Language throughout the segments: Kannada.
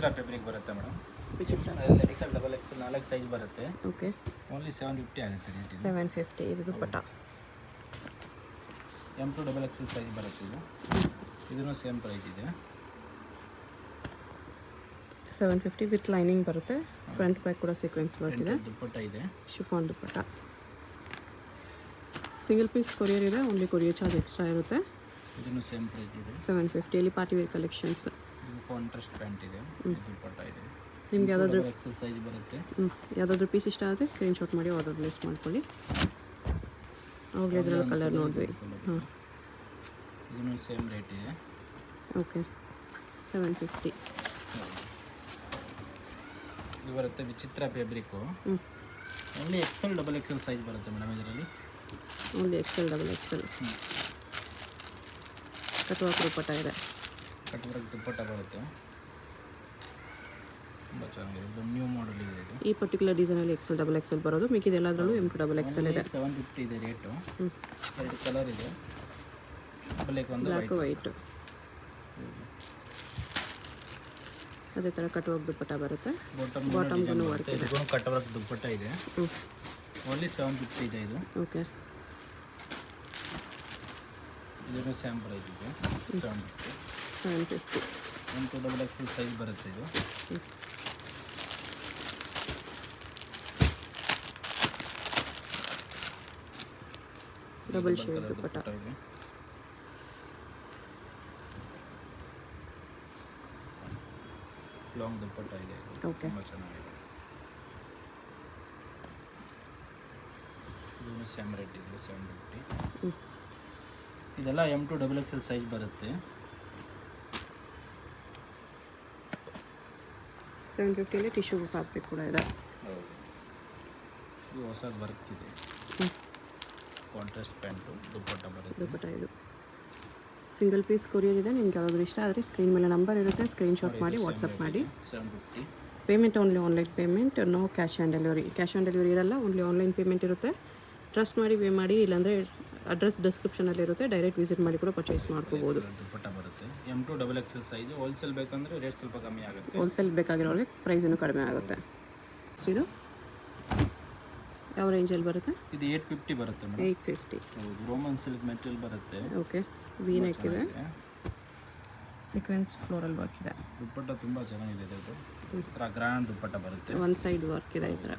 ವಿಚಿತ್ರ ಫ್ಯಾಬ್ರಿಕ್ ಬರುತ್ತೆ ಮೇಡಮ್. ವಿಚಿತ್ರ XL ಡಬಲ್ XL 4 ಸೈಜ್ ಬರುತ್ತೆ. ಓಕೆ ಓನ್ಲಿ 750 ಆಗುತ್ತೆ ರೇಟ್. 750 ಇದು ದುಪ್ಪಟ್ಟ. M2 ಡಬಲ್ XL ಸೈಜ್ ಬರುತ್ತೆ ಇದು. ಇದನ್ನು ಸೇಮ್ ಪ್ರೈಸ್ ಇದೆ. 750 ವಿತ್ ಲೈನಿಂಗ್ ಬರುತ್ತೆ. ಫ್ರಂಟ್ ಬ್ಯಾಕ್ ಕೂಡ ಸೀಕ್ವೆನ್ಸ್ ವರ್ಕ್ ಇದೆ. ದುಪ್ಪಟ್ಟ ಇದೆ. ಶಿಫಾನ್ ದುಪ್ಪಟ್ಟ. ಸಿಂಗಲ್ ಪೀಸ್ ಕೊರಿಯರ್ ಇದೆ. ಓನ್ಲಿ ಕೊರಿಯರ್ ಚಾರ್ಜ್ ಎಕ್ಸ್ಟ್ರಾ ಇರುತ್ತೆ. ಇದನ್ನು ಸೇಮ್ ಪ್ರೈಸ್ ಇದೆ. 750 ಅಲ್ಲಿ ಪಾರ್ಟಿ ವೇರ್ ಕಲೆಕ್ಷನ್ಸ್. ಇದು ಕಾಂಟ್ರಾಸ್ಟ್ ಪ್ಯಾಂಟ್ ಇದೆ. ದುಪ್ಪಟ್ಟ ಇದೆ. ನಿಮ್ಗೆ ಯಾವುದಾದ್ರೂ XL ಸೈಜ್ ಬರುತ್ತೆ. ಯಾವುದಾದ್ರೂ ಪೀಸ್ ಇಷ್ಟ ಆದರೆ ಸ್ಕ್ರೀನ್ಶಾಟ್ ಮಾಡಿ ಆರ್ಡರ್ ಪ್ಲೇಸ್ ಮಾಡ್ಕೊಳ್ಳಿ. ಅವಾಗಲೇ ಇದರಲ್ಲಿ ಕಲರ್ ನೋಡಿದ್ವಿ. ಹಾಂ ಇದನ್ನು ಸೇಮ್ ರೇಟ್ ಇದೆ. ಓಕೆ 750. ಇದು ಬರುತ್ತೆ ವಿಚಿತ್ರ fabric. Only XL double XL size ಬರುತ್ತೆ ಮೇಡಮ್ ಇದರಲ್ಲಿ. Only XL double XL. ಕಟ್ವಾಕ್ ದುಪ್ಪಟ್ಟ ಇದೆ. ಕಟ್ವರ್ಕ್ ದುಪ್ಪಟ್ಟ ಬರುತ್ತೆ. ತುಂಬ ಚೆನ್ನಾಗಿದೆ. ಇದು ನ್ಯೂ ಮಾಡೆಲ್ ಇದೆ ಇದು. ಈ ಪರ್ಟಿಕ್ಯುಲರ್ ಡಿಸೈನಲ್ಲಿ XL ಡಬಲ್ XL ಬರೋದು. ಮಿಕ್ಕಿದ ಎಲ್ಲದರಲ್ಲೂ M2 ಡಬಲ್ XL ಇದೆ. 750 ಇದೆ ರೇಟು. ಎರಡು ಕಲರ್ ಇದೆ. ಬ್ಲ್ಯಾಕ್ ಒಂದು ಬ್ಲ್ಯಾಕ್ ವೈಟ್. ಅದೇ ಥರ ಕಟ್ವಾಕ್ ದುಪ್ಪಟ್ಟ ಬರುತ್ತೆ. ಬಾಟಮ್ಗೂ ವರ್ಕ್ ಇದೆ. ಇದನ್ನು ಕಟ್ವರ್ಕ್ ದುಪ್ಪಟ್ಟ ಇದೆ. ಓನ್ಲಿ 750 ಇದೆ ಇದು. ಓಕೆ ಇದನ್ನು ಸೇಮ್ ಪ್ರೈಸ್ ಇದೆ. 750. M2 ಡಬಲ್ XL ಸೈಜ್ ಬರುತ್ತೆ ಇದು. ಡಬಲ್ ಶೇಡ್ ದುಪ್ಪಟ್ಟ. ಲಾಂಗ್ ದುಪ್ಪಟ್ಟ ಇದೆ. ಓಕೆ ತುಂಬ ಚೆನ್ನಾಗಿದೆ. ಇದನ್ನು ಸೇಮ್ ರೇಟ್ ಇದೆ. 750. ಇದೆಲ್ಲ M2 ಡಬಲ್ XL ಸೈಜ್ ಬರುತ್ತೆ. 750 ಟಿಶ್ಯೂ ಫ್ಯಾಬ್ರಿಕ್ ಕೂಡ ಇದೆ. ಇದು ಹೊಸ ವರ್ಕ್ ಇದೆ. ಕಾಂಟ್ರಾಸ್ಟ್ ಪ್ಯಾಂಟು ದುಪ್ಪಟ್ಟ ಬರುತ್ತೆ. ದುಪ್ಪಟ್ಟ ಇದು ಸಿಂಗಲ್ ಪೀಸ್ ಕೊರಿಯರ್ ಇದೆ. ನಿಮ್ಗೆ ಯಾವ್ದಾದ್ರು ಇಷ್ಟ ಆದರೆ ಸ್ಕ್ರೀನ್ ಮೇಲೆ ನಂಬರ್ ಇರುತ್ತೆ. ಸ್ಕ್ರೀನ್ಶಾಟ್ ಮಾಡಿ ವಾಟ್ಸಪ್ ಮಾಡಿ. 750. Payment only online payment, no cash on delivery. Cash on delivery ಇರಲ್ಲ. ಓನ್ಲಿ ಆನ್ಲೈನ್ ಪೇಮೆಂಟ್ ಇರುತ್ತೆ. ಟ್ರಸ್ಟ್ ಮಾಡಿ ಪೇ ಮಾಡಿ. ಇಲ್ಲಾಂದರೆ ಅಡ್ರೆಸ್ ಡಿಸ್ಕ್ರಿಪ್ಷನಲ್ಲಿ ಇರುತ್ತೆ. ಡೈರೆಕ್ಟ್ ವಿಸಿಟ್ ಮಾಡಿ ಕೂಡ ಪರ್ಚೇಸ್ ಮಾಡ್ಕೋಬೋದು. ದುಪ್ಪಟ್ಟ ಬರುತ್ತೆ. M2 double XL size. Wholesale ಬೇಕಂದರೆ ರೇಟ್ ಸ್ವಲ್ಪ ಕಮ್ಮಿ ಆಗುತ್ತೆ. ಹೋಲ್ಸೇಲ್ ಬೇಕಾಗಿರೋರಿಗೆ ಪ್ರೈಸ್ ಇನ್ನೂ ಕಡಿಮೆ ಆಗುತ್ತೆ. ಇದು ಯಾವ ರೇಂಜಲ್ಲಿ ಬರುತ್ತೆ? ಇದು 850 ಬರುತ್ತೆ ಮೇಡಮ್. 850. ಹೌದು. ರೋಮನ್ ಸಿಲ್ಕ್ ಮೆಟೀರಿಯಲ್ ಬರುತ್ತೆ. ಓಕೆ ವಿ ನೆಕ್ ಇದೆ. ಸೀಕ್ವೆನ್ಸ್ ಫ್ಲೋರಲ್ ವರ್ಕ್ ಇದೆ. ದುಪ್ಪಟ್ಟ ತುಂಬ ಚೆನ್ನಾಗಿದೆ. ಇದು ಈ ಥರ ಗ್ರ್ಯಾಂಡ್ ದುಪ್ಪಟ್ಟ ಬರುತ್ತೆ. ಒನ್ ಸೈಡ್ ವರ್ಕ್ ಇದೆ ಈ ಥರ.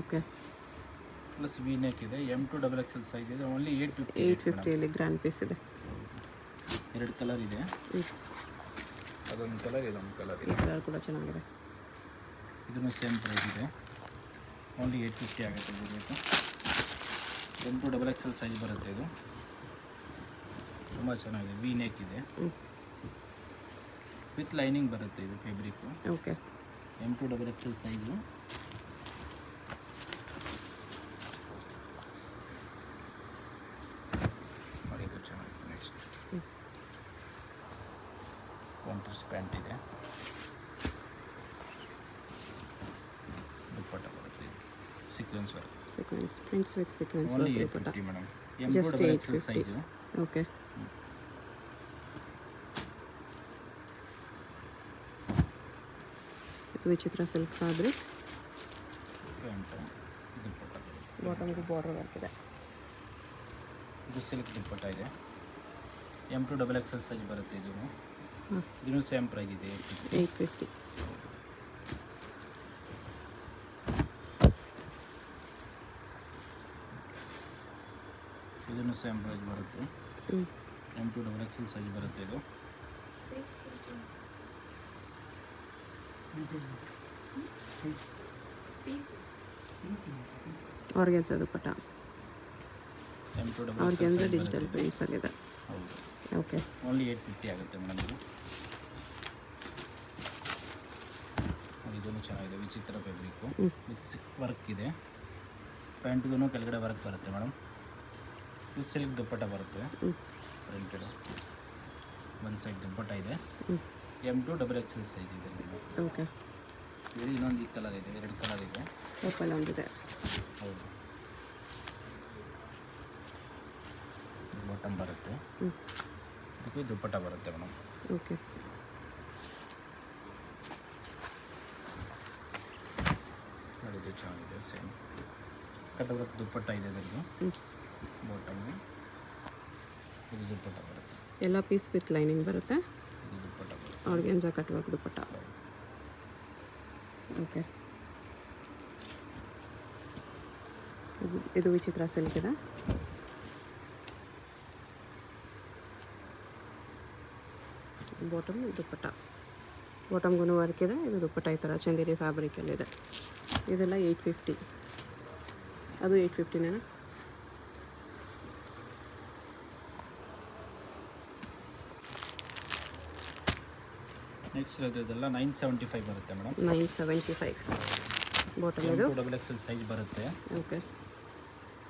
ಓಕೆ ಪ್ಲಸ್ ವಿ ನೆಕ್ ಇದೆ. M2 ಡಬಲ್ XL ಸೈಜ್ ಇದೆ. ಓನ್ಲಿ 850. 850 ಗ್ರ್ಯಾಂಡ್ ಪೀಸ್ ಇದೆ. ಎರಡು ಕಲರ್ ಇದೆ. ಅದೊಂದು ಕಲರ್ ಇದೊಂದು ಕಲರ್ ಈ ಇದೆ. ಕಲರ್ ಕೂಡ ಚೆನ್ನಾಗಿದೆ. ಇದನ್ನು ಸೇಮ್ ಪ್ರೈಸ್ ಇದೆ. ಓನ್ಲಿ 850 ಆಗುತ್ತೆ ಇದು rate. M2 double XL size ಬರುತ್ತೆ. ಇದು ತುಂಬ ಚೆನ್ನಾಗಿದೆ. ವಿ ನೆಕ್ ಇದೆ. ವಿತ್ ಲೈನಿಂಗ್ ಬರುತ್ತೆ ಇದು fabric. Okay M2 double XL size. ಇದು ಚೆನ್ನಾಗಿದೆ. ನೆಕ್ಸ್ಟ್ ಕಾಂಟ್ರಾಸ್ಟ್ ಪ್ಯಾಂಟ್ ಇದೆ. ದುಪ್ಪಟ್ಟ ಬರುತ್ತೆ. Sequence work. Sequence prints with sequence only work dupatta. 850 madam. M2 double XL size. Okay ವಿಚಿತ್ರ ಸಿಲ್ಕ್ ಫ್ಯಾಬ್ರಿಕ್. ಪ್ಯಾಂಟು ದುಪ್ಪಟ್ಟ ಬರುತ್ತೆ. ಬಾಟಮ್ಗೂ ಬಾರ್ಡರ್ ವರ್ಕ್ ಇದೆ. ಇದು ಸಿಲ್ಕ್ ದುಪ್ಪಟ್ಟ ಇದೆ. M2 ಡಬಲ್ XL ಸೈಜ್ ಬರುತ್ತೆ. ಇದನ್ನು ಸೇಮ್ ಪ್ರೈಸ್ ಇದೆ. 850. ಇದನ್ನು ಸೇಮ್ ಪ್ರೈಸ್ ಬರುತ್ತೆ. M2 ಡಬಲ್ XL ಸೈಜ್ ಬರುತ್ತೆ. ಇದು ಆರ್ಗೆನ್ಸಾ ದುಪ್ಪಟ್ಟ. M2 double XL organza size digital ಬರುತ್ತೆ. ಪ್ರಿಂಟ್ಸ್ ಆಗಿದೆ. ಹೌದು. ಓಕೆ ಓನ್ಲಿ 850 ಆಗುತ್ತೆ ಮೇಡಮ್. ಇದನ್ನು ಚೆನ್ನಾಗಿದೆ. ವಿಚಿತ್ರ ಫ್ಯಾಬ್ರಿಕ್ಕು ವಿತ್ ವರ್ಕ್ ಇದೆ. ಪ್ಯಾಂಟ್ಗೂ ಕೆಳಗಡೆ ವರ್ಕ್ ಬರುತ್ತೆ ಮೇಡಮ್. ಇದು ಸಿಲ್ಕ್ ದುಪ್ಪಟ್ಟ ಬರುತ್ತೆ. ಪ್ರಿಂಟೆಡ್ ಒಂದು ಸೈಡ್ ದುಪ್ಪಟ್ಟ ಇದೆ. M2 ಡಬಲ್ XL ಸೈಜ್ ಇದೆ. ಓಕೆ ಇದು ಇನ್ನೊಂದು ಈ ಕಲರ್ ಇದೆ. ಎರಡು ಕಲರ್ ಇದೆ. ಪರ್ಪಲ್ ಒಂದಿದೆ. ಹೌದು. ಬಾಟಮ್ ಬರುತ್ತೆ. ಇದಕ್ಕೆ ದುಪ್ಪಟ್ಟ ಬರುತ್ತೆ ಮೇಡಮ್. ಓಕೆ. ನೋಡಿ ಇದು ಚೆನ್ನಾಗಿದೆ, ಸೇಮ್ ಕಟ್ ವರ್ಕ್ ದುಪ್ಪಟ್ಟ ಇದೆ ಇದರದ್ದು. ಬಾಟಮು ಇದು ದುಪ್ಪಟ್ಟ ಬರುತ್ತೆ. ಎಲ್ಲ ಪೀಸ್ ವಿತ್ ಲೈನಿಂಗ್ ಬರುತ್ತೆ. ಇದು ದುಪ್ಪಟ್ಟ ಬರುತ್ತೆ. ಆರ್ಗೆನ್ಜಾ ಕಟ್ ವರ್ಕ್ ದುಪ್ಪಟ್ಟ. ಓಕೆ. ಇದು ವಿಚಿತ್ರ ಸಿಲ್ಕ್ ಇದೆ. ಬಾಟಮ್ ದುಪ್ಪಟ್ಟ, ಬಾಟಮ್ಗೂ ವರ್ಕ್ ಇದೆ. ಇದು ದುಪ್ಪಟ್ಟ ಈ ಥರ ಚಂದೇರಿ ಫ್ಯಾಬ್ರಿಕಲ್ಲಿದೆ. ಇದೆಲ್ಲ 850. ಅದು 850ನೇನಾ? ನೆಕ್ಸ್ಟ್ ಇದೆಲ್ಲ 975 ಬರುತ್ತೆ ಮೇಡಮ್. 975 ಬಾಟಮ್. ಇದು XXL ಸೈಜ್ ಬರುತ್ತೆ. ಓಕೆ.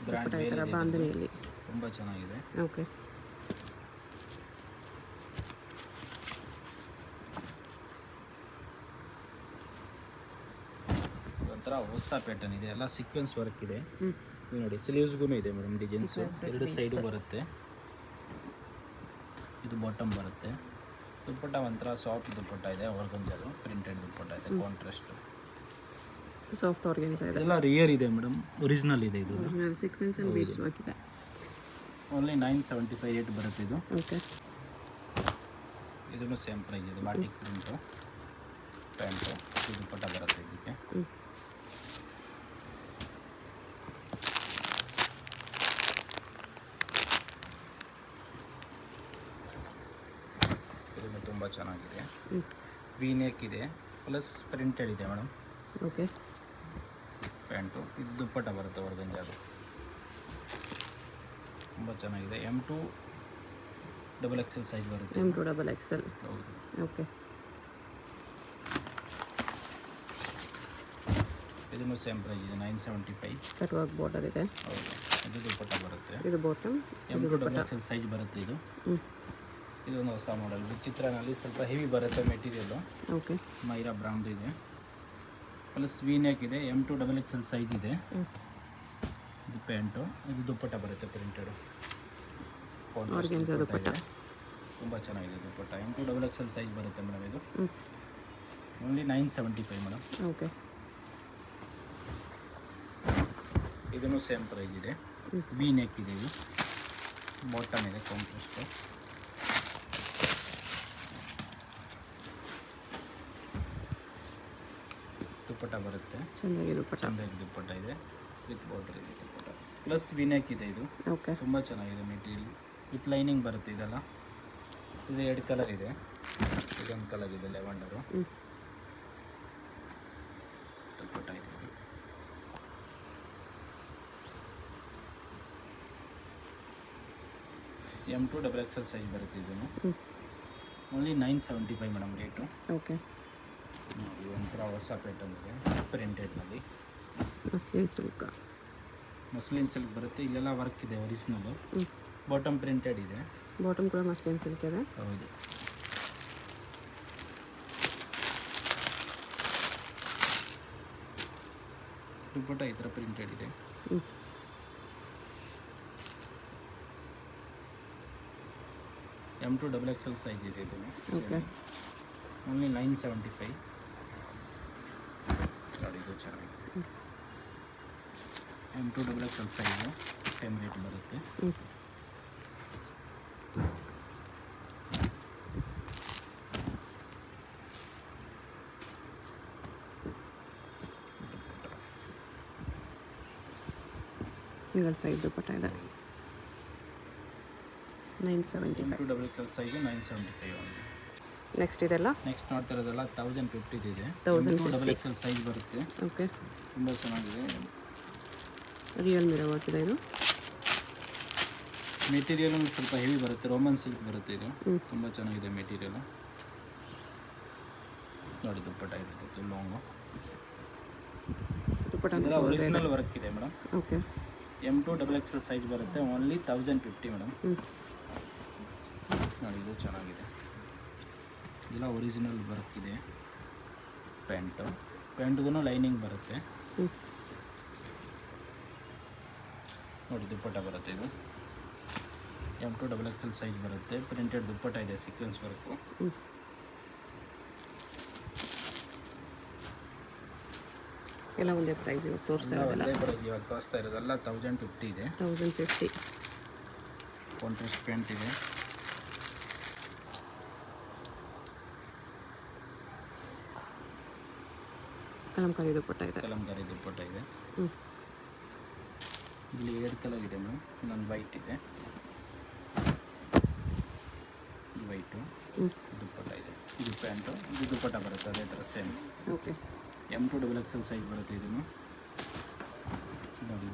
ಗ್ರ್ಯಾಂಡ್ ಈ ಥರ ಬಾಂಧಣಿಯಲ್ಲಿ ತುಂಬ ಚೆನ್ನಾಗಿದೆ. ಓಕೆ. ಒಂಥರ ಹೊಸ ಪ್ಯಾಟರ್ನ್ ಇದೆ, ಎಲ್ಲ ಸೀಕ್ವೆನ್ಸ್ ವರ್ಕ್ ಇದೆ. ಇದು ನೋಡಿ ಸ್ಲೀವ್ಸ್ಗೂ ಇದೆ ಮೇಡಮ್ ಡಿಸೈನ್ಸು, ಎರಡು ಸೈಡು ಬರುತ್ತೆ. ಇದು ಬಾಟಮ್ ಬರುತ್ತೆ. ದುಪ್ಪಟ್ಟ ಒಂಥರ ಸಾಫ್ಟ್ ದುಪ್ಪಟ್ಟ ಇದೆ, ಆರ್ಗಂಜಾದು ಪ್ರಿಂಟೆಡ್ ದುಪ್ಪಟ್ಟ ಇದೆ, ಕಾಂಟ್ರಾಸ್ಟ್ ಸಾಫ್ಟ್ ಆರ್ಗೆನ್ಜಾ ಇದೆ. ಇದೆಲ್ಲ ರಿಯರ್ ಇದೆ ಮೇಡಮ್, ಒರಿಜಿನಲ್ ಇದೆ. ಇದು ಸೀಕ್ವೆನ್ಸ್ ಅಂಡ್ ಬೀಡ್ಸ್ ವರ್ಕ್ ಇದೆ. ಓನ್ಲಿ 975 ರೇಟ್ ಬರುತ್ತೆ ಇದು. ಓಕೆ. ಇದನ್ನು ಸೇಮ್ ಪ್ರೈಸ್ ಇದೆ. ಬಾಟಿಕ್ ಪ್ರಿಂಟು ಪ್ಯಾಂಟು, ಇದು ದುಪ್ಪಟ್ಟ ಬರುತ್ತೆ ಇದಕ್ಕೆ. ಇದನ್ನು ತುಂಬ ಚೆನ್ನಾಗಿದೆ. ವಿ ನೆಕ್ ಇದೆ ಪ್ಲಸ್ ಪ್ರಿಂಟೆಡ್ ಇದೆ ಮೇಡಮ್. ಓಕೆ. ಪ್ಯಾಂಟು ಇದು ದುಪ್ಪಟ್ಟ ಬರುತ್ತೆ ಆರ್ಗಂಜಾದು, ತುಂಬ ಚೆನ್ನಾಗಿದೆ. M2 XXL ಸೈಜ್ ಬರುತ್ತೆ. M2 XXL. ಹೌದು. ಓಕೆ. ಇದನ್ನು ಸೇಮ್ ಪ್ರೈಸ್ ಇದೆ 975. ಕಟ್ ವರ್ಕ್ ಬಾರ್ಡರ್ ಇದೆ. ಹೌದು. ಇದು ದುಪ್ಪಟ್ಟ ಬರುತ್ತೆ. ಇದು ಬಾಟಮ್. M2 XXL ಸೈಜ್ ಬರುತ್ತೆ ಇದು. ಇದೊಂದು ಹೊಸ ಮಾಡೆಲ್ ವಿಚಿತ್ರನಲ್ಲಿ ಸ್ವಲ್ಪ ಹೆವಿ ಬರುತ್ತೆ ಮೆಟೀರಿಯಲ್ಲು. ಓಕೆ. ಮೈರಾ ಬ್ರಾಂಡ್ ಇದೆ ಪ್ಲಸ್ ವಿ ನೆಕ್ ಇದೆ. M2 XXL ಸೈಜ್ ಇದೆ. ಇದು ಪ್ಯಾಂಟು, ಇದು ದುಪ್ಪಟ್ಟ ಬರುತ್ತೆ ಪ್ರಿಂಟೆಡು, ಆರ್ಗೆನ್ಜಾ ದುಪ್ಪಟ್ಟ. ತುಂಬ ಚೆನ್ನಾಗಿದೆ ದುಪ್ಪಟ್ಟ. M2 XXL ಸೈಜ್ ಬರುತ್ತೆ ಮೇಡಮ್. ಇದು ಓನ್ಲಿ 975 ಮೇಡಮ್. ಓಕೆ. ಇದನ್ನು ಸೇಮ್ ಪ್ರೈಸ್ ಇದೆ. ವಿ ನೆಕ್ ಇದೆ. ಇದು ಬಾಟಮ್ ಇದೆ ಕಾಂಟ್ರಾಸ್ಟು. ದುಪ್ಪಟ್ಟ ಬರುತ್ತೆ, ಚೆನ್ನಾಗಿ ದುಪ್ಪಟ್ಟ. ಚೆನ್ನಾಗಿ ದುಪ್ಪಟ್ಟ ಇದೆ ವಿತ್ ಬಾರ್ಡರ್ ಇದೆ ದುಪ್ಪಟ್ಟ ಪ್ಲಸ್ ವಿ ನೆಕ್ ಇದೆ. ಇದು ಓಕೆ. ತುಂಬ ಚೆನ್ನಾಗಿದೆ ಮೆಟೀರಿಯಲ್, ವಿತ್ ಲೈನಿಂಗ್ ಬರುತ್ತೆ ಇದೆಲ್ಲ. ಇದು 2 ಕಲರ್ ಇದೆ, ಇದೊಂದು ಕಲರ್ ಇದೆ ಲೆವೆಂಡರು. ದುಪ್ಪಟ್ಟ ಇದೆ. M2 XXL ಸೈಜ್ ಬರುತ್ತೆ. ಇದನ್ನು ಓನ್ಲಿ 975 ಮೇಡಮ್ ರೇಟು. ಓಕೆ. ಇದು ಒಂಥರ ಹೊಸ ಪ್ಯಾಟರ್ನ್ ಇದೆ ಪ್ರಿಂಟೆಡ್ನಲ್ಲಿ. Muslin silk. ಮಸ್ಲಿನ್ ಸಿಲ್ಕ್ ಬರುತ್ತೆ. ಇಲ್ಲೆಲ್ಲ ವರ್ಕ್ ಇದೆ ಒರಿಜಿನಲ್ಲು. ಬಾಟಮ್ ಪ್ರಿಂಟೆಡ್ ಇದೆ. ಬಾಟಮ್ ಕೂಡ ಮಸ್ಲಿನ್ ಸಿಲ್ಕ್ ಇದೆ. ಹೌದು. ದುಪ್ಪಟ್ಟ ಈ ಥರ ಪ್ರಿಂಟೆಡ್ ಇದೆ. M2 XXL ಸೈಜ್ ಇದೆ. ಇದನ್ನು ಓಕೆ. ಓನ್ಲಿ 975. ನೋಡಿ ಇದು ಚೆನ್ನಾಗಿದೆ. M2 XXL size same rate ಬರುತ್ತೆ. ಸಿಂಗಲ್ ಸೈಡ್ ದುಪ್ಪಟ್ಟ ಇದೆ. 975. M2 XXL size 975 only. Next ಇದೆಲ್ಲ ನೆಕ್ಸ್ಟ್ ನೋಡ್ತಾ ಇರೋದೆಲ್ಲ 1050 ಇದೆ. 1050 XXL ಸೈಜ್ ಬರುತ್ತೆ. ಓಕೆ. ತುಂಬ ಚೆನ್ನಾಗಿದೆ. ರಿಯಲ್ ಮಿರರ್ ವರ್ಕ್ ಇದೆ. ಇದು ಮೆಟೀರಿಯಲ್ ಸ್ವಲ್ಪ ಹೆವಿ ಬರುತ್ತೆ, ರೋಮನ್ ಸಿಲ್ಕ್ ಬರುತ್ತೆ. ಇದು ತುಂಬ ಚೆನ್ನಾಗಿದೆ ಮೆಟೀರಿಯಲು. ನೋಡಿ ದುಪ್ಪಟ್ಟ ಇರುತ್ತೆ ಲಾಂಗು. ದುಪ್ಪಟ್ಟ ಇದೆಲ್ಲ ಒರಿಜಿನಲ್ ವರ್ಕ್ ಇದೆ madam. Okay. M2 XXL size ಬರುತ್ತೆ. Only 1050 madam. ನೋಡಿ ಇದು ಚೆನ್ನಾಗಿದೆ. ಇದೆಲ್ಲ ಒರಿಜಿನಲ್ ವರ್ಕ್ ಇದೆ. ಪ್ಯಾಂಟ್ಗೂ ಲೈನಿಂಗ್ ಬರುತ್ತೆ. ನೋಡಿ ದುಪ್ಪಟ್ಟ ಬರುತ್ತೆ. ಇದು M2 XXL ಸೈಜ್ ಬರುತ್ತೆ. ಪ್ರಿಂಟೆಡ್ ದುಪ್ಪಟ್ಟ ಇದೆ, ಸೀಕ್ವೆನ್ಸ್ ವರ್ಕು. ಎಲ್ಲ ಒಂದೇ ಪ್ರೈಸ್ ಇವಾಗ ತೋರಿಸ್ತಾ ಇರೋದಲ್ಲ. ಒಂದೇ ಪ್ರೈಸ್ ಇವಾಗ ತೋರಿಸ್ತಾ ಇರೋದಲ್ಲ. 1050 ಇದೆ. 1050. ಕಾಂಟ್ರಾಸ್ಟ್ ಪ್ಯಾಂಟ್ ಇದೆ. ಕಲಂಕಾರಿ ದುಪ್ಪಟ್ಟ ಇದೆ. ಕಲಂಕಾರಿ ದುಪ್ಪಟ್ಟ ಇದೆ. ಹ್ಞೂ. ಇಲ್ಲಿ 2 ಕಲರ್ ಇದೆ ಮೇಡಮ್. ಇನ್ನೊಂದು ವೈಟ್ ಇದೆ. ಇದು ವೈಟು. ದುಪ್ಪಟ್ಟ ಇದೆ. ಇದು ಪ್ಯಾಂಟು. ಇದು ದುಪ್ಪಟ್ಟ ಬರುತ್ತೆ ಅದೇ ಥರ same. Okay. M2 XXL size ಬರುತ್ತೆ ಇದನ್ನು. ನೋಡಿ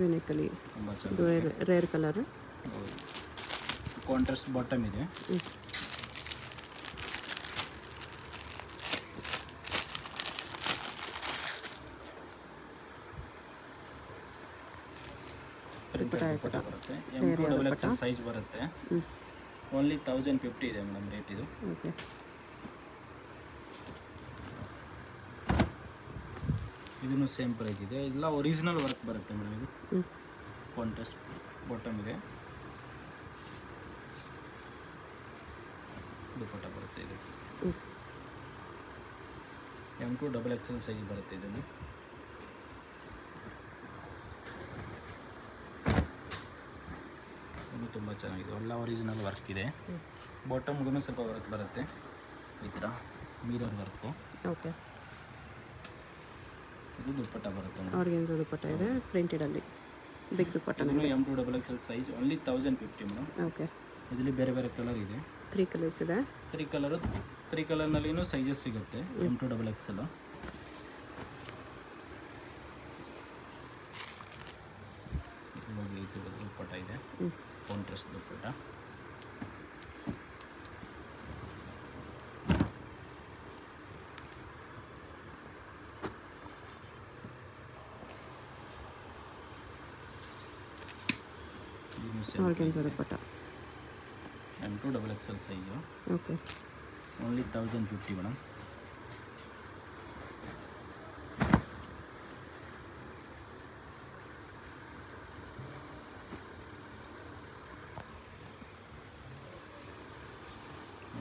ವಿನೆಕ್ಕಲ್ಲಿ ತುಂಬ ಚೆನ್ನಾಗಿ ರೇರ್ ಕಲರ್. ಹೌದು. ಕಾಂಟ್ರಾಸ್ಟ್ ಬಾಟಮ್ ಇದೆ. ದುಪ್ಪಟ್ಟ ಬರುತ್ತೆ. M2 XXL ಸೈಜ್ ಬರುತ್ತೆ. ಓನ್ಲಿ 1050 ಇದೆ ಮೇಡಮ್ ರೇಟ್ ಇದು. ಓಕೆ. ಇದನ್ನು ಸೇಮ್ ಪ್ರೈಸ್ ಇದೆ. ಎಲ್ಲ ಒರಿಜಿನಲ್ ವರ್ಕ್ ಬರುತ್ತೆ ಮೇಡಮ್ ಇದು. ಕಾಂಟ್ರಾಸ್ಟ್ ಬಾಟಮ್ ಇದೆ. ದುಪ್ಪಟ್ಟ ಬರುತ್ತೆ ಇದು. M2 XXL ಸೈಜ್ ಬರುತ್ತೆ ಇದನ್ನು. ಇದು ತುಂಬ ಚೆನ್ನಾಗಿದೆ. ಎಲ್ಲ ಒರಿಜಿನಲ್ ವರ್ಕ್ ಇದೆ. ಬಾಟಮ್ಗೂ ಸ್ವಲ್ಪ ವರ್ಕ್ ಬರುತ್ತೆ ಈ ಥರ ಮಿರರ್ ವರ್ಕು. ಓಕೆ. ಇದು ದುಪ್ಪಟ್ಟ ಬರುತ್ತೆ. ಆರ್ಗೆನ್ಸೋ ದುಪ್ಪಟ್ಟ ಇದೆ ಪ್ರಿಂಟೆಡಲ್ಲಿ. ಬಿಗ್ ದುಪ್ಪಟ್ಟ. M2 XXL size only 1050 madam. Okay. ಇದರಲ್ಲಿ ಬೇರೆ ಬೇರೆ ಕಲರ್ ಇದೆ. 3 ಕಲರ್ಸ್ ಇದೆ. 3 ಕಲರ್ನಲ್ಲಿನೂ ಸೈಜಸ್ ಸಿಗುತ್ತೆ. M2 XXL. ಇದು ದುಪ್ಪಟ್ಟ ಇದೆ. ಕಾಂಟ್ರಾಸ್ಟ್ ದುಪ್ಪಟ್ಟ. ಆರ್ಗೆನ್ಸೋ ದುಪ್ಪಟ್ಟ. M2 XXL size. Okay. Only 1050 madam.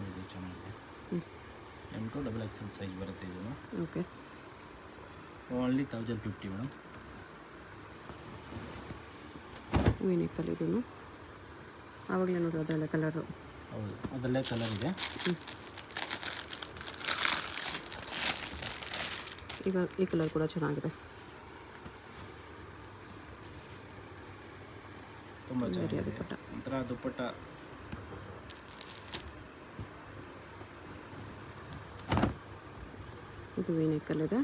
ಇದು ಚೆನ್ನಾಗಿದೆ. M2 XXL ಸೈಜ್ ಬರುತ್ತೆ ಇದು. ಓಕೆ. Only 1050 madam. ವಿನೆಕ್ಕಲ್ಲಿ ಇದನ್ನು ಆವಾಗಲೇ ನೋಡಿ ಅದರಲ್ಲೇ ಕಲರು. ಹೌದು, ಅದರಲ್ಲೇ ಕಲರ್ ಇದೆ. ಈಗ ಈ ಕಲರ್ ಕೂಡ ಚೆನ್ನಾಗಿದೆ. ತುಂಬ ಚೆನ್ನಾಗಿದೆ. ದುಪ್ಪಟ್ಟ. ಒಂಥರ ದುಪ್ಪಟ್ಟ. ಇದು ವಿನೆಕ್ಕಲ್ಲಿದೆ.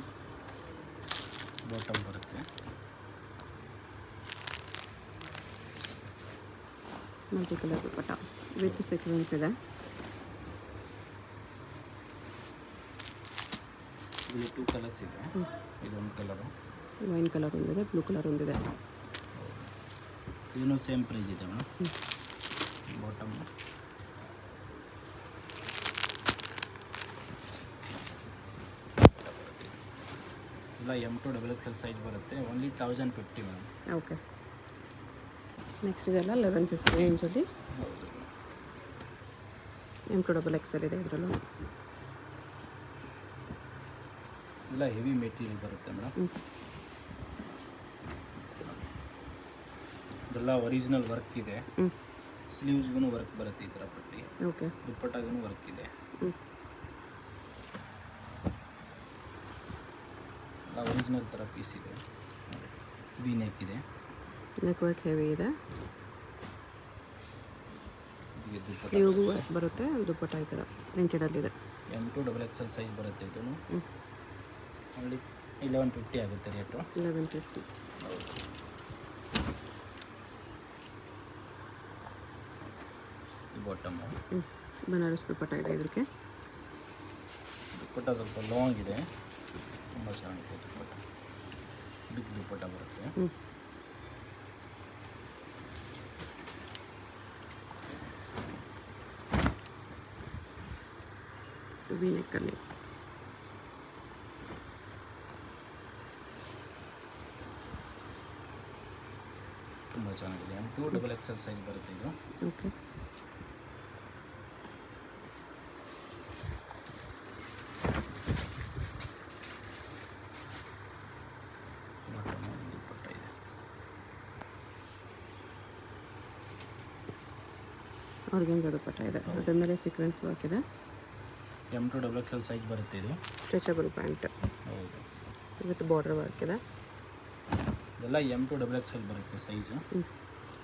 ಬಾಟಮ್ ಬರುತ್ತೆ. Multi colour dupatta with sequence ಇದೆ. ಇಲ್ಲಿ 2 ಕಲರ್ಸ್ ಇದೆ. ಇದೊಂದು ಕಲರು. ವೈನ್ ಕಲರ್ ಒಂದಿದೆ, ಬ್ಲೂ ಕಲರ್ ಒಂದಿದೆ. ಇದನ್ನು ಸೇಮ್ ಪ್ರೈಸ್ ಇದೆ ಮೇಡಮ್. ಬಾಟಮ್ ಎಲ್ಲ M2 XXL ಸೈಜ್ ಬರುತ್ತೆ. Only 1050 madam. ಓಕೆ. ನೆಕ್ಸ್ಟ್ ಇದೆಲ್ಲ 1150 ರೇಂಜಲ್ಲಿ. ಹೌದು. M2 XXL ಇದೆ ಇದರಲ್ಲೂ. ಎಲ್ಲ ಹೆವಿ ಮೆಟೀರಿಯಲ್ ಬರುತ್ತೆ ಮೇಡಮ್. ಇದೆಲ್ಲ ಒರಿಜಿನಲ್ ವರ್ಕ್ ಇದೆ. ಸ್ಲೀವ್ಸ್ಗೂ ವರ್ಕ್ ಬರುತ್ತೆ ಈ ಥರ ಪಟ್ಟಿ. ಓಕೆ. ದುಪ್ಪಟ್ಟಾಗೂ ವರ್ಕ್ ಇದೆ. ಎಲ್ಲ ಒರಿಜಿನಲ್ ಥರ ಪೀಸ್ ಇದೆ. ವಿ ನೆಕ್ ಇದೆ. ನೆಕ್ ವರ್ಕ್ ಹೆವಿ ಇದೆ. ಇದಕ್ಕೆ ದುಪ್ಪಟ್ಟ ಸ್ಲೀವ್ಗೂ ವರ್ಕ್ ಬರುತ್ತೆ. ದುಪ್ಪಟ್ಟ ಈ ಥರ ಪ್ರಿಂಟೆಡಲ್ಲಿದೆ. M2 XXL ಸೈಜ್ ಬರುತ್ತೆ ಇದನ್ನು. ಓನ್ಲಿ 1150 ಆಗುತ್ತೆ ರೇಟು. 1150. ಹೌದು. ಬಾಟಮು. ಬನಾರಸ್ ದುಪ್ಪಟ್ಟ ಇದೆ ಇದಕ್ಕೆ. ದುಪ್ಪಟ್ಟ ಸ್ವಲ್ಪ ಲಾಂಗ್ ಇದೆ. ತುಂಬ ಚೆನ್ನಾಗಿದೆ ದುಪ್ಪಟ್ಟ. ಬಿಗ್ ದುಪ್ಪಟ್ಟ ಬರುತ್ತೆ. ವಿ ನೆಕ್ಕಲ್ಲಿ. ತುಂಬ ತುಂಬ ಚೆನ್ನಾಗಿದೆ. M2 XXL ಸೈಜ್ ಬರುತ್ತೆ ಇದು. ಓಕೆ. ದುಪ್ಪಟ್ಟ ಇದೆ. ಆರ್ಗೆನ್ಜಾ ದುಪ್ಪಟ್ಟ ಇದೆ, ಅದ್ರ ಮೇಲೆ ಸೀಕ್ವೆನ್ಸ್ ವರ್ಕ್ ಇದೆ. M2 XXL ಸೈಜ್ ಬರುತ್ತೆ ಇದು. ಸ್ಟ್ರೆಚಬಲ್ ಪ್ಯಾಂಟ್ ಹೌದು, ವಿತ್ ಬಾರ್ಡರ್ ವರ್ಕ್ ಇದೆ. ಇದೆಲ್ಲ M2 XXL ಬರುತ್ತೆ ಸೈಜು.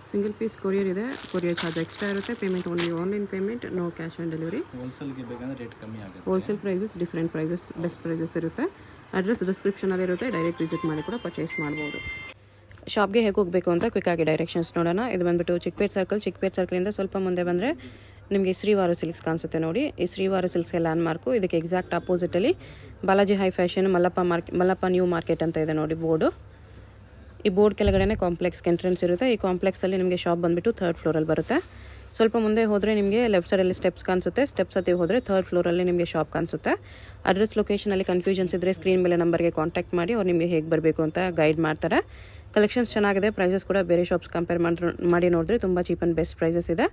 ಸಿಂಗಲ್ ಪೀಸ್ ಕೊರಿಯರ್ ಇದೆ, ಕೊರಿಯರ್ ಚಾರ್ಜ್ ಎಕ್ಸ್ಟ್ರಾ ಇರುತ್ತೆ. Payment only online payment, no cash on delivery. ಹೋಲ್ಸೇಲ್ಗೆ ಬೇಕಂದ್ರೆ ರೇಟ್ ಕಮ್ಮಿ ಆಗುತ್ತೆ. Wholesale prices different prices, best prices ಇರುತ್ತೆ. ಅಡ್ರೆಸ್ ಡಿಸ್ಕ್ರಿಪ್ಷನಲ್ಲಿ ಇರುತ್ತೆ, ಡೈರೆಕ್ಟ್ ವಿಸಿಟ್ ಮಾಡಿ ಕೂಡ ಪರ್ಚೇಸ್ ಮಾಡ್ಬೋದು. ಶಾಪ್ಗೆ ಹೇಗೆ ಹೋಗಬೇಕು ಅಂತ ಕ್ವಿಕ್ಕಾಗಿ ಡೈರೆಕ್ಷನ್ಸ್ ನೋಡೋಣ. ಇದು ಬಂದುಬಿಟ್ಟು ಚಿಕ್ಕಪೇಟ್ ಸರ್ಕಲಿಂದ ಸ್ವಲ್ಪ ಮುಂದೆ ಬಂದರೆ ನಿಮಗೆ ಶ್ರೀವಾರ ಸಿಲ್ಕ್ಸ್ ಕಾಣಿಸುತ್ತೆ ನೋಡಿ. ಈ ಶ್ರೀವಾರ ಸಿಲ್ಕ್ಸ್ಗೆ ಲ್ಯಾಂಡ್ ಮಾರ್ಕು. ಇದಕ್ಕೆ ಎಕ್ಸಾಕ್ಟ್ ಆಪೋಸಿಟಲ್ಲಿ Balaji High Fashion Mallappa New Market ಅಂತ ಇದೆ ನೋಡಿ ಬೋರ್ಡು. ಈ ಬೋರ್ಡ್ ಕೆಳಗಡೆ ಕಾಂಪ್ಲೆಕ್ಸ್ ಎಂಟ್ರೆನ್ಸ್ ಇರುತ್ತೆ. ಈ ಕಾಂಪ್ಲೆಕ್ಸಲ್ಲಿ ನಿಮಗೆ ಶಾಪ್ ಬಂದುಬಿಟ್ಟು 3rd ಫ್ಲೋರಲ್ಲಿ ಬರುತ್ತೆ. ಸ್ವಲ್ಪ ಮುಂದೆ ಹೋದರೆ ನಿಮಗೆ ಲೆಫ್ಟ್ ಸೈಡಲ್ಲಿ ಸ್ಟೆಪ್ಸ್ ಕಾಣಿಸುತ್ತೆ. ಸ್ಟೆಪ್ಸ್ ಹತ್ತಿ ಹೋದರೆ 3rd ಫ್ಲೋರಲ್ಲಿ ನಿಮಗೆ ಶಾಪ್ ಕಾಣಿಸುತ್ತೆ. ಅಡ್ರೆಸ್ ಲೊಕೇಶನಲ್ಲಿ ಕನ್ಫ್ಯೂಷನ್ಸ್ ಇದ್ದರೆ ಸ್ಕ್ರೀನ್ ಮೇಲೆ ನಂಬರ್ಗೆ ಕಾಂಟ್ಯಾಕ್ಟ್ ಮಾಡಿ, ಅವ್ರು ನಿಮಗೆ ಹೇಗೆ ಬರಬೇಕು ಅಂತ ಗೈಡ್ ಮಾಡ್ತಾರೆ. ಕಲೆಕ್ಷನ್ಸ್ ಚೆನ್ನಾಗಿದೆ. ಪ್ರೈಸಸ್ ಕೂಡ ಬೇರೆ ಶಾಪ್ಸ್ ಕಂಪೇರ್ ಮಾಡಿ ನೋಡಿದ್ರೆ ತುಂಬ ಚೀಪ್ ಆ್ಯಂಡ್ ಬೆಸ್ಟ್ ಪ್ರೈಸಸ್ ಇದೆ.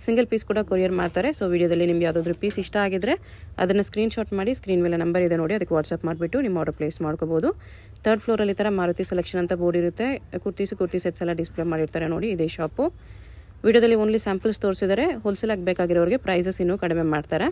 ಸಿಂಗಲ್ ಪೀಸ್ ಕೂಡ ಕೊರಿಯರ್ ಮಾಡ್ತಾರೆ. ಸೊ ವಿಡಿಯೋದಲ್ಲಿ ನಿಮ್ಗೆ ಯಾವುದಾದ್ರೂ ಪೀಸ್ ಇಷ್ಟ ಆಗಿದ್ರೆ ಅದನ್ನು ಸ್ಕ್ರೀನ್ಶಾಟ್ ಮಾಡಿ, ಸ್ಕ್ರೀನ್ ಮೇಲೆ ನಂಬರ್ ಇದೆ ನೋಡಿ, ಅದಕ್ಕೆ ವಾಟ್ಸಪ್ ಮಾಡಿಬಿಟ್ಟು ನಿಮ್ಮ ಆರ್ಡರ್ ಪ್ಲೇಸ್ ಮಾಡ್ಕೋಬೋದು. 3rd ಫ್ಲೋರಲ್ಲಿ ಈ ಥರ ಮಾರುತಿ ಸೆಲೆಕ್ಷನ್ ಅಂತ ಬೋರ್ಡ್ ಇರುತ್ತೆ. ಕುರ್ತಿ ಸೆಟ್ಸ್ ಎಲ್ಲ ಡಿಸ್ಪ್ಲೇ ಮಾಡಿರ್ತಾರೆ ನೋಡಿ, ಇದೇ ಶಾಪು. ವಿಡಿಯೋದಲ್ಲಿ ಓನ್ಲಿ ಸ್ಯಾಂಪಲ್ಸ್ ತೋರಿಸಿದರೆ, ಹೋಲ್ಸೇಲ್ ಆಗಬೇಕಾಗಿರೋರಿಗೆ ಪ್ರೈಸಸ್ ಇನ್ನೂ ಕಡಿಮೆ ಮಾಡ್ತಾರೆ.